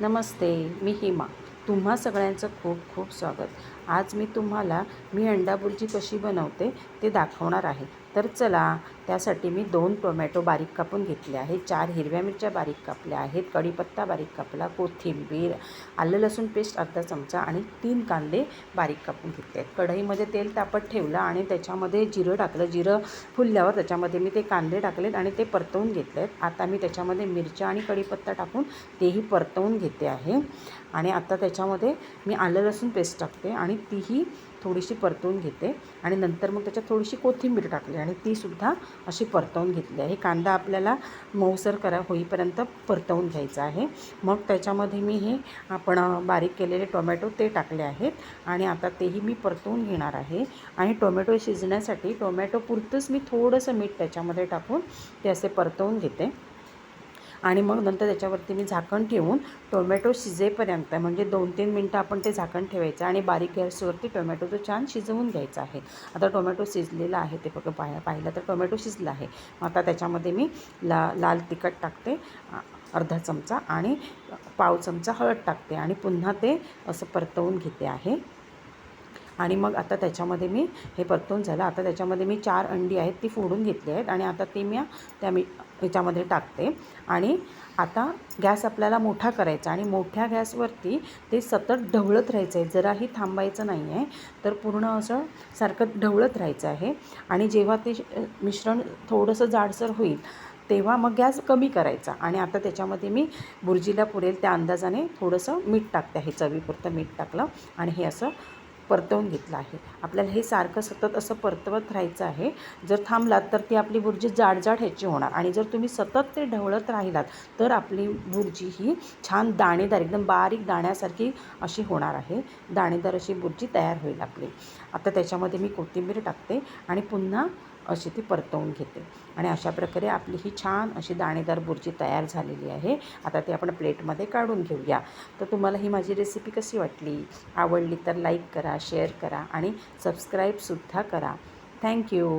नमस्ते, मी हिमा. तुम्हा सगळ्यांचं खूप खूप स्वागत. आज मी तुम्हाला अंडा बुर्जी कशी बनवते ते दाखवणार आहे. तर चला, त्यासाठी मी 2 टोमॅटो बारीक कापून घेतले आहेत, 4 हिरव्या मिरच्या बारीक कापल्या आहेत, कढीपत्ता बारीक कापला, कोथिंबीर, आलं लसूण पेस्ट अर्धा चमचा आणि 3 कांदे बारीक कापून घेतले आहेत. कढईमध्ये तेल तापत ठेवलं आणि त्याच्यामध्ये जिरं टाकलं. जिरं फुलल्यावर त्याच्यामध्ये मी ते कांदे टाकलेत आणि ते परतवून घेतले आहेत. आता मी त्याच्यामध्ये मिरच्या आणि कढीपत्ता टाकून तेही परतवून घेते आहे. आणि आता त्याच्यामध्ये मी आलं लसूण पेस्ट टाकते आणि तीही थोडीशी परतवून घेते आणि नंतर मग त्याच्यात थोडीशी कोथिंबीर टाकली आणि तीसुद्धा अशी परतवून घेतली आहे. कांदा आपल्याला मऊसर होईपर्यंत परतवून घ्यायचा आहे. मग त्याच्यामध्ये मी हे आपण बारीक केलेले टोमॅटो ते टाकले आहेत आणि आता तेही मी परतवून घेणार आहे. आणि टोमॅटो शिजण्यासाठी टोमॅटो पुरतंच मी थोडंसं मीठ त्याच्यामध्ये टाकून ते असे परतवून घेते. आणि मग नंतर त्याच्यावरती मी झाकण ठेवून टोमॅटो शिजेपर्यंत म्हणजे 2-3 मिनटं आपण ते झाकण ठेवायचं आणि बारीक गॅसवरती टोमॅटो तो छान शिजवून घ्यायचा आहे. आता टोमॅटो शिजलेला आहे ते पाहिलं तर टोमॅटो शिजला आहे. आता त्याच्यामध्ये मी लाल तिखट टाकते अर्धा चमचा आणि पाव चमचा हळद टाकते आणि पुन्हा ते असं परतवून घेते आहे. आणि मग आता त्याच्यामध्ये मी हे परतवून झालं. आता त्याच्यामध्ये मी 4 अंडी आहेत ती फोडून घेतली आहेत आणि आता ती मी ह्याच्यामध्ये टाकते. आणि आता गॅस आपल्याला मोठा करायचा आणि मोठ्या गॅसवरती ते सतत ढवळत राहायचं आहे, जराही थांबायचं नाही आहे. तर पूर्ण असं सारखं ढवळत राहायचं आहे. आणि जेव्हा ते मिश्रण थोडंसं जाडसर होईल तेव्हा मग गॅस कमी करायचा. आणि आता त्याच्यामध्ये मी बुर्जीला पुरेल त्या अंदाजाने थोडंसं मीठ टाकते आहे, चवीपुरतं मीठ टाकलं आणि हे असं परतवून घेतलं आहे. आपल्याला हे सारखं सतत असं परतवत राहायचं आहे. जर थांबलात तर ती आपली बुर्जी जाड ह्याची होणार आणि जर तुम्ही सतत ते ढवळत राहिलात तर आपली बुर्जी ही छान दाणेदार एकदम बारीक दाण्यासारखी अशी होणार आहे. दाणेदार अशी बुर्जी तयार होईल आपली. आता त्याच्यामध्ये मी कोथिंबीर टाकते आणि पुन्हा अशी ती परतवून घेते आणि अशा प्रकारे आपली ही छान अशी दाणेदार बुर्जी तयार झालेली आहे. आता ती आपण प्लेटमध्ये काढून घेऊया. तर तुम्हाला ही माझी रेसिपी कशी वाटली? आवडली तर लाईक करा, शेअर करा आणि सबस्क्राईबसुद्धा करा. थँक्यू.